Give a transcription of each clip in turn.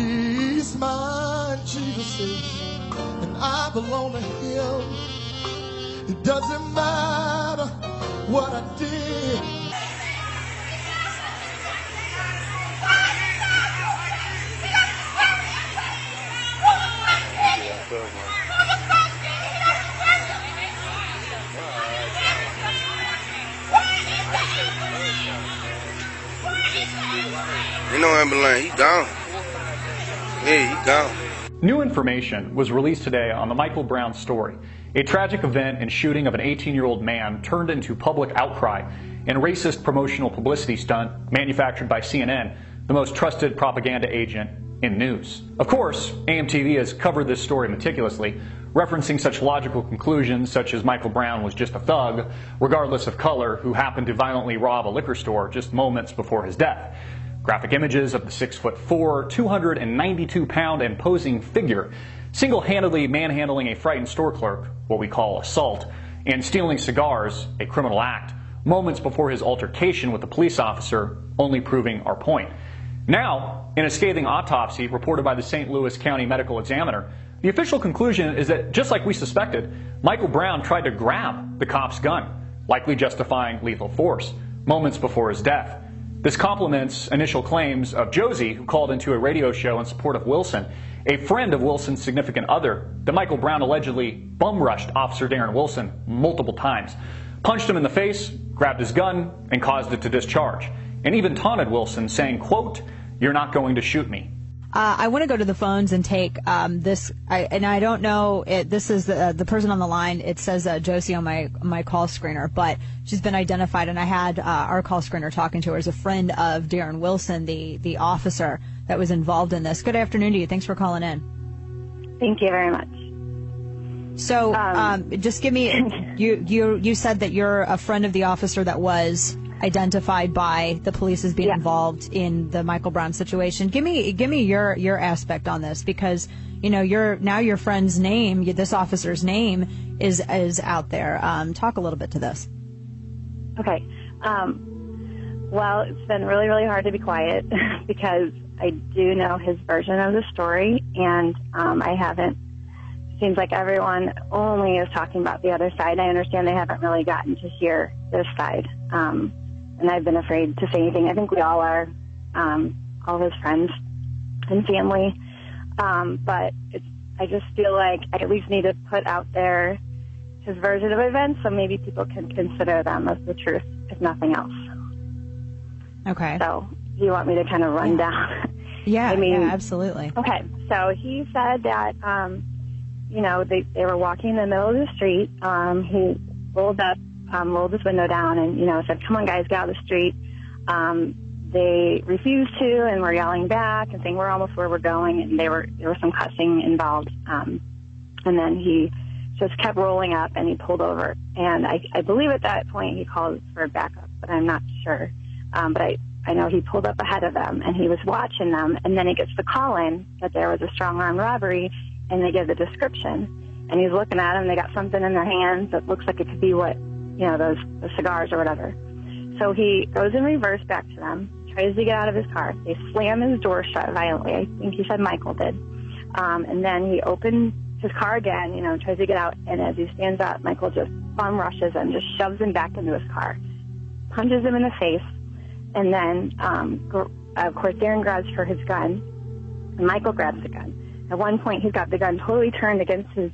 He's mine, Jesus says, and I belong to him. It doesn't matter what I did. You know Ambulance, he gone. Yeah, he gone. New information was released today on the Michael Brown story. A tragic event and shooting of an 18-year-old man turned into public outcry and racist promotional publicity stunt manufactured by CNN, the most trusted propaganda agent in news. Of course, AMTV has covered this story meticulously, referencing such logical conclusions such as Michael Brown was just a thug, regardless of color, who happened to violently rob a liquor store just moments before his death. Graphic images of the 6'4", 292-pound imposing figure single-handedly manhandling a frightened store clerk, what we call assault, and stealing cigars, a criminal act, moments before his altercation with the police officer, only proving our point. Now, in a scathing autopsy reported by the St. Louis County Medical Examiner, the official conclusion is that, just like we suspected, Michael Brown tried to grab the cop's gun, likely justifying lethal force, moments before his death. This complements initial claims of Josie, who called into a radio show in support of Wilson, a friend of Wilson's significant other, that Michael Brown allegedly bum-rushed Officer Darren Wilson multiple times, punched him in the face, grabbed his gun, and caused it to discharge, and even taunted Wilson, saying, quote, "You're not going to shoot me." I want to go to the phones and take this, and I don't know, this is the person on the line. It says Josie on my call screener, but she's been identified, and I had our call screener talking to her as a friend of Darren Wilson, the officer that was involved in this. Good afternoon to you. Thanks for calling in. Thank you very much. So just give me, you said that you're a friend of the officer that was identified by the police as being involved in the Michael Brown situation. Give me your aspect on this, because your friend's name, this officer's name is out there. Talk a little bit to this. Okay. Well, it's been really, really hard to be quiet because I do know his version of the story, and I haven't. Seems like everyone only is talking about the other side. I understand they haven't really gotten to hear this side. And I've been afraid to say anything. I think we all are, all of his friends and family. But I just feel like I at least need to put out there his version of events so maybe people can consider them as the truth, if nothing else. Okay. So do you want me to kind of run down? Yeah, yeah, absolutely. Okay. So he said that, they were walking in the middle of the street. He rolled his window down and, said, "Come on, guys, get out of the street." They refused to and were yelling back and saying, "We're almost where we're going." And there was some cussing involved. And then he just kept rolling up and he pulled over. And I believe at that point he called for backup, but I'm not sure. But I know he pulled up ahead of them and he was watching them. And then he gets the call in that there was a strong arm robbery, and they give the description. And he's looking at them. They got something in their hands that looks like it could be the cigars or whatever. So he goes in reverse back to them, tries to get out of his car. They slam his door shut violently. I think he said Michael did. And then he opens his car again, tries to get out. And as he stands up, Michael just bum rushes him, just shoves him back into his car, punches him in the face. And then, of course, Darren grabs for his gun, and Michael grabs the gun. At one point, he's got the gun totally turned against his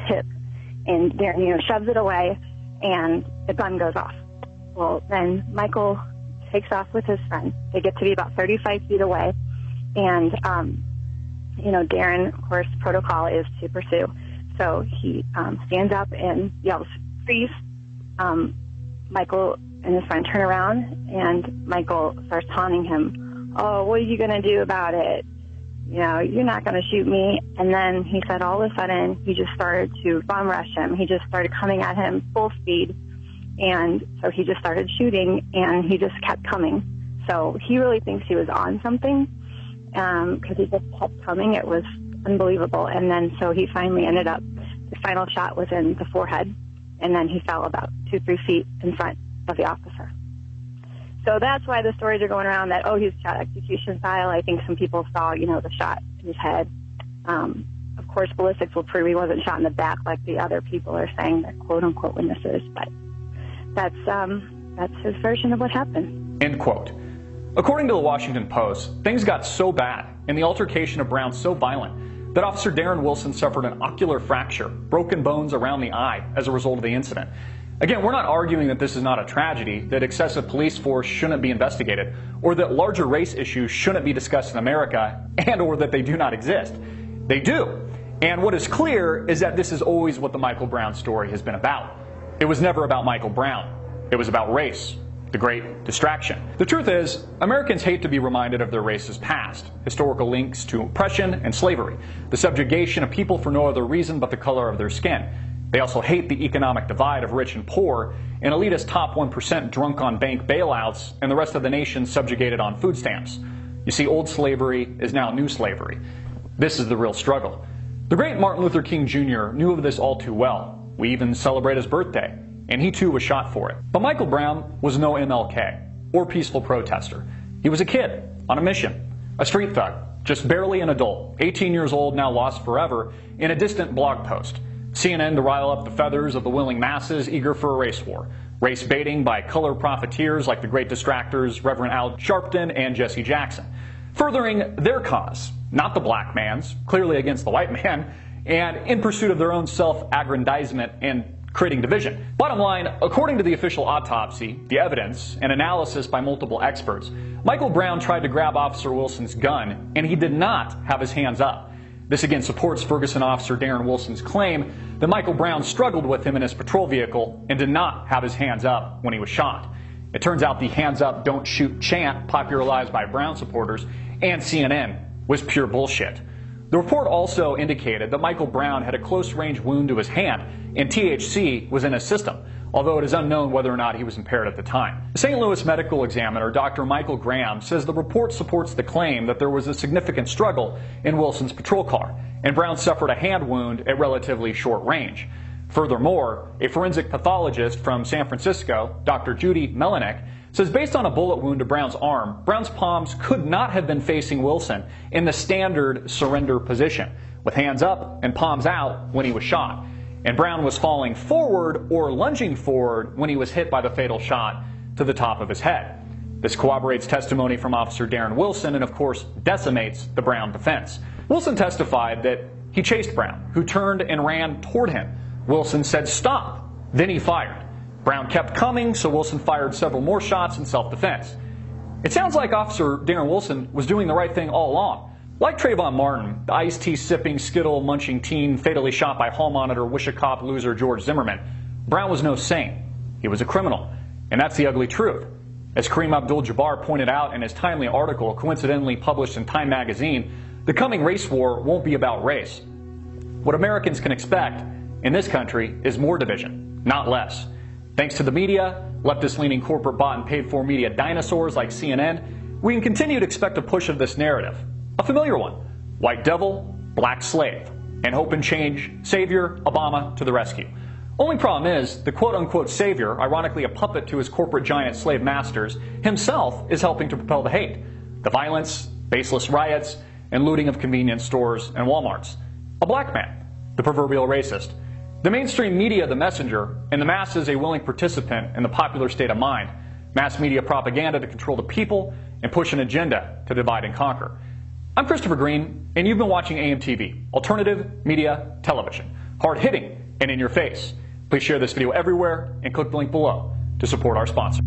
hip, and Darren, shoves it away, and the gun goes off. Well, then Michael takes off with his friend. They get to be about 35 feet away, and, Darren, of course, protocol is to pursue. So he stands up and yells, "Freeze." Michael and his friend turn around, and Michael starts taunting him. "Oh, what are you going to do about it? You're not going to shoot me." And then he said all of a sudden he just started to bum rush him. He just started coming at him full speed. And so he just started shooting, and he just kept coming. So he really thinks he was on something because he just kept coming. It was unbelievable. And then so he finally ended up, the final shot was in the forehead, and then he fell about 2-3 feet in front of the officer. So that's why the stories are going around that, oh, he's shot execution style. I think some people saw, the shot in his head. Of course, ballistics will prove he wasn't shot in the back like the other people are saying, the quote-unquote witnesses. But that's his version of what happened. End quote. According to the Washington Post, things got so bad and the altercation of Brown so violent that Officer Darren Wilson suffered an ocular fracture, broken bones around the eye as a result of the incident. Again, we're not arguing that this is not a tragedy, that excessive police force shouldn't be investigated, or that larger race issues shouldn't be discussed in America, and or that they do not exist. They do. And what is clear is that this is always what the Michael Brown story has been about. It was never about Michael Brown. It was about race, the great distraction. The truth is, Americans hate to be reminded of their race's past, historical links to oppression and slavery, the subjugation of people for no other reason but the color of their skin. They also hate the economic divide of rich and poor, an elitist top 1% drunk on bank bailouts, and the rest of the nation subjugated on food stamps. You see, old slavery is now new slavery. This is the real struggle. The great Martin Luther King Jr. knew of this all too well. We even celebrate his birthday, and he too was shot for it. But Michael Brown was no MLK or peaceful protester. He was a kid on a mission, a street thug, just barely an adult, 18 years old, now lost forever, in a distant blog post. CNN to rile up the feathers of the willing masses eager for a race war. Race baiting by color profiteers like the great distractors Reverend Al Sharpton and Jesse Jackson. Furthering their cause, not the black man's, clearly against the white man, and in pursuit of their own self-aggrandizement and creating division. Bottom line, according to the official autopsy, the evidence, and analysis by multiple experts, Michael Brown tried to grab Officer Wilson's gun, and he did not have his hands up. This again supports Ferguson officer Darren Wilson's claim that Michael Brown struggled with him in his patrol vehicle and did not have his hands up when he was shot. It turns out the hands up, don't shoot chant popularized by Brown supporters and CNN was pure bullshit. The report also indicated that Michael Brown had a close-range wound to his hand and THC was in his system, although it is unknown whether or not he was impaired at the time. The St. Louis medical examiner, Dr. Michael Graham, says the report supports the claim that there was a significant struggle in Wilson's patrol car, and Brown suffered a hand wound at relatively short range. Furthermore, a forensic pathologist from San Francisco, Dr. Judy Melinek, says based on a bullet wound to Brown's arm, Brown's palms could not have been facing Wilson in the standard surrender position, with hands up and palms out when he was shot. And Brown was falling forward or lunging forward when he was hit by the fatal shot to the top of his head. This corroborates testimony from Officer Darren Wilson and, of course, decimates the Brown defense. Wilson testified that he chased Brown, who turned and ran toward him. Wilson said, "Stop." Then he fired. Brown kept coming, so Wilson fired several more shots in self-defense. It sounds like Officer Darren Wilson was doing the right thing all along. Like Trayvon Martin, the iced tea sipping, Skittle munching teen fatally shot by hall monitor wish-a-cop loser George Zimmerman, Brown was no saint. He was a criminal. And that's the ugly truth. As Kareem Abdul-Jabbar pointed out in his timely article coincidentally published in Time magazine, the coming race war won't be about race. What Americans can expect in this country is more division, not less. Thanks to the media, leftist-leaning corporate bought and paid for media dinosaurs like CNN, we can continue to expect a push of this narrative. A familiar one: white devil, black slave, and hope and change, savior, Obama to the rescue. Only problem is, the quote-unquote savior, ironically a puppet to his corporate giant slave masters, himself is helping to propel the hate, the violence, baseless riots, and looting of convenience stores and Walmarts. A black man, the proverbial racist. The mainstream media the messenger, and the masses a willing participant in the popular state of mind. Mass media propaganda to control the people and push an agenda to divide and conquer. I'm Christopher Green, and you've been watching AMTV, Alternative Media Television. Hard-hitting and in your face. Please share this video everywhere and click the link below to support our sponsor.